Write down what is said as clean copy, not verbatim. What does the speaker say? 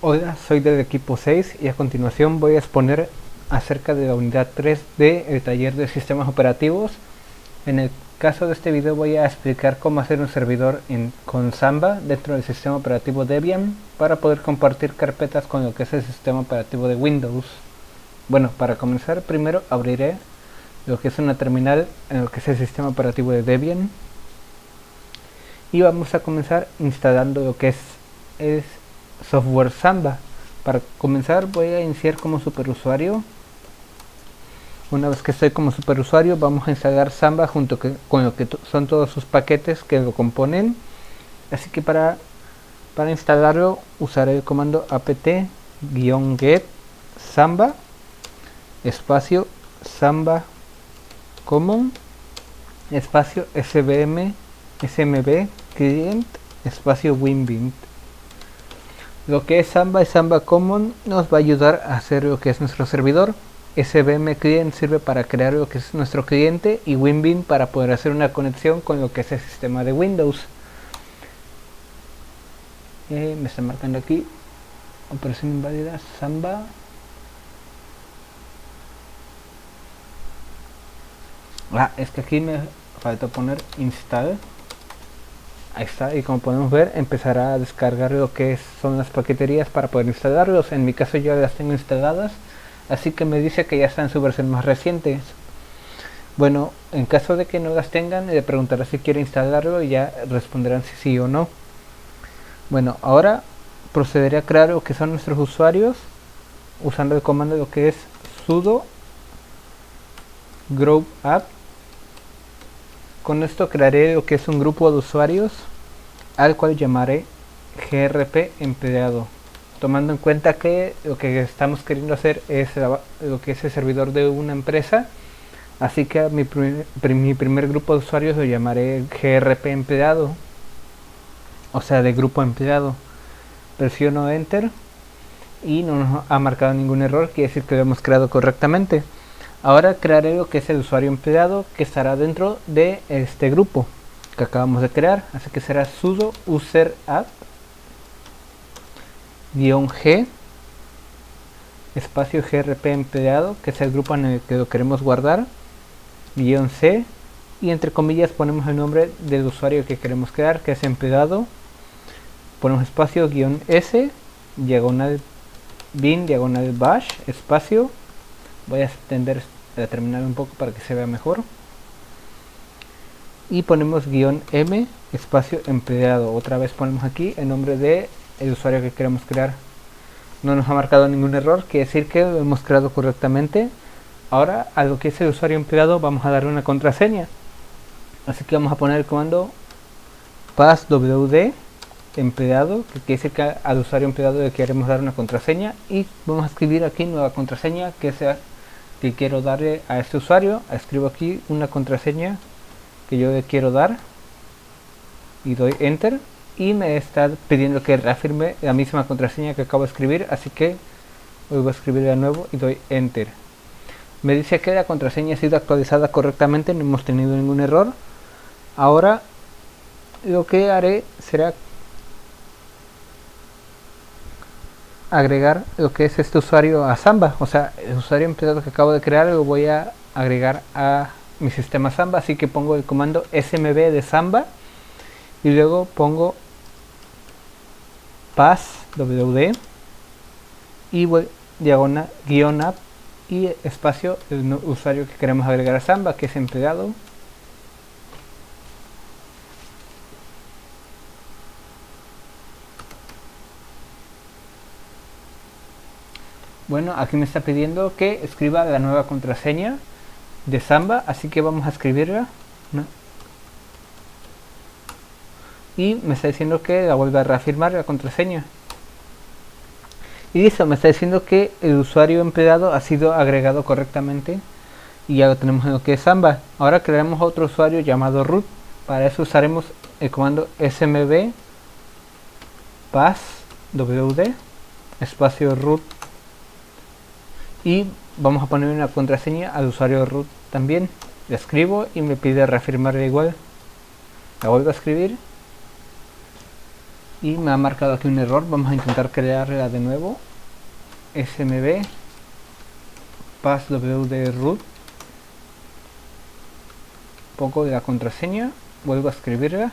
Hola, soy del equipo 6 y a continuación voy a exponer acerca de la unidad 3 del taller de sistemas operativos. En el caso de este video voy a explicar cómo hacer un servidor con Samba dentro del sistema operativo Debian para poder compartir carpetas con lo que es el sistema operativo de Windows. Bueno, para comenzar primero abriré lo que es una terminal en lo que es el sistema operativo de Debian y vamos a comenzar instalando lo que es software Samba. Para comenzar voy a iniciar como superusuario. Una vez que estoy como superusuario vamos a instalar Samba junto con lo que son todos sus paquetes que lo componen. Así que para instalarlo usaré el comando apt-get samba espacio samba common espacio smb client espacio winbint. Lo que es Samba y Samba Common nos va a ayudar a hacer lo que es nuestro servidor. SVM Client sirve para crear lo que es nuestro cliente y Winbint para poder hacer una conexión con lo que es el sistema de Windows. Me está marcando aquí operación inválida Samba. Es que aquí me falta poner install. Ahí está, y como podemos ver empezará a descargar lo que son las paqueterías para poder instalarlos. En mi caso yo las tengo instaladas, así que me dice que ya está en su versión más reciente. Bueno, en caso de que no las tengan, le preguntará si quiere instalarlo y ya responderán si sí o no. Bueno, ahora procederé a crear lo que son nuestros usuarios usando el comando lo que es sudo group app. Con esto crearé lo que es un grupo de usuarios al cual llamaré grp empleado, tomando en cuenta que lo que estamos queriendo hacer es lo que es el servidor de una empresa, así que mi primer grupo de usuarios lo llamaré grp empleado, o sea de grupo empleado. Presiono enter y no nos ha marcado ningún error, quiere decir que lo hemos creado correctamente. Ahora crearé lo que es el usuario empleado que estará dentro de este grupo que acabamos de crear, así que será sudo user app -g espacio grp empleado, que es el grupo en el que lo queremos guardar, -c, y entre comillas ponemos el nombre del usuario que queremos crear, que es empleado, ponemos espacio -s diagonal bin diagonal bash espacio. Voy a extender la terminal un poco para que se vea mejor y ponemos -m espacio empleado. Otra vez ponemos aquí el nombre de el usuario que queremos crear. No nos ha marcado ningún error, quiere decir que lo hemos creado correctamente. Ahora a lo que es el usuario empleado vamos a darle una contraseña, así que vamos a poner el comando passwd empleado, que quiere decir que al usuario empleado le queremos dar una contraseña, y vamos a escribir aquí nueva contraseña que sea que quiero darle a este usuario. Escribo aquí una contraseña que yo le quiero dar y doy enter, y me está pidiendo que reafirme la misma contraseña que acabo de escribir, así que vuelvo a escribir de nuevo y doy enter. Me dice que la contraseña ha sido actualizada correctamente, no hemos tenido ningún error. Ahora lo que haré será agregar lo que es este usuario a Samba, o sea el usuario empleado que acabo de crear lo voy a agregar a mi sistema Samba, así que pongo el comando smb de Samba y luego pongo passwd y voy diagonal -app y espacio el usuario que queremos agregar a Samba, que es empleado. Bueno, aquí me está pidiendo que escriba la nueva contraseña de Samba, así que vamos a escribirla, ¿no? Y me está diciendo que la vuelva a reafirmar la contraseña. Y listo, me está diciendo que el usuario empleado ha sido agregado correctamente y ya lo tenemos en lo que es Samba. Ahora crearemos otro usuario llamado root. Para eso usaremos el comando smb passwd espacio root y vamos a poner una contraseña al usuario root también. La escribo y me pide reafirmarla igual. La vuelvo a escribir y me ha marcado aquí un error. Vamos a intentar crearla de nuevo. smb passwd root, poco de la contraseña, vuelvo a escribirla